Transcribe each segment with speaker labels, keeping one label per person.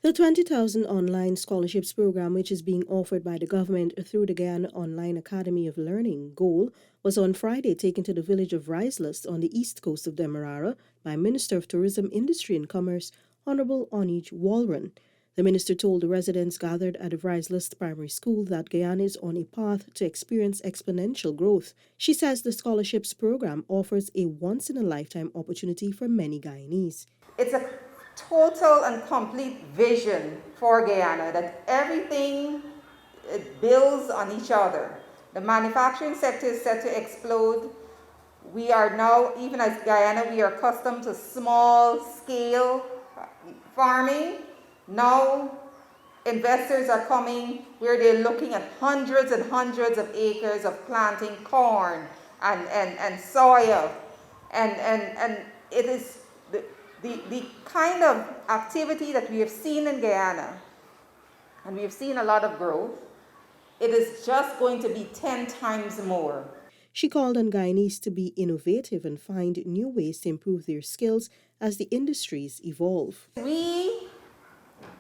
Speaker 1: The 20,000 online scholarships program, which is being offered by the government through the Guyana Online Academy of Learning, GOAL, was on Friday taken to the village of Riseless on the east coast of Demerara by Minister of Tourism, Industry and Commerce, Honorable Onij Walron. The minister told the residents gathered at the Riseless Primary School that Guyana is on a path to experience exponential growth. She says the scholarships program offers a once-in-a-lifetime opportunity for many Guyanese.
Speaker 2: It's a total and complete vision for Guyana that everything builds on each other. The manufacturing sector is set to explode. We are now, even as Guyana, we are accustomed to small scale farming. Now investors are coming where they're looking at hundreds and hundreds of acres of planting corn and soya. And it is the kind of activity that we have seen in Guyana, and we have seen a lot of growth, it is just going to be 10 times more.
Speaker 1: She called on Guyanese to be innovative and find new ways to improve their skills as the industries evolve.
Speaker 2: We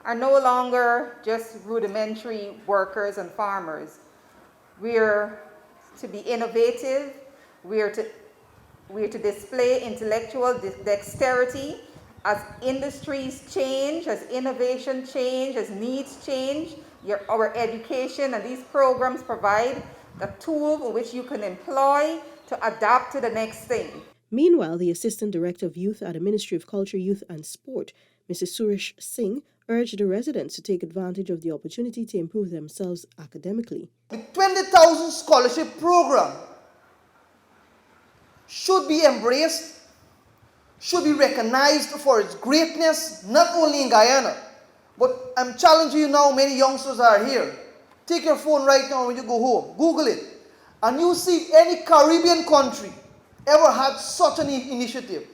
Speaker 2: are no longer just rudimentary workers and farmers. We're to be innovative, we're to display intellectual dexterity as industries change, as innovation change, as needs change. Our education and these programs provide the tool which you can employ to adapt to the next thing.
Speaker 1: Meanwhile, the Assistant Director of Youth at the Ministry of Culture, Youth and Sport, Mrs. Suresh Singh, urged the residents to take advantage of the opportunity to improve themselves academically.
Speaker 3: The 20,000 scholarship program should be embraced, should be recognized for its greatness, not only in Guyana, but I'm challenging you now, many youngsters are here. Take your phone right now when you go home, Google it, and you see any Caribbean country ever had such an initiative.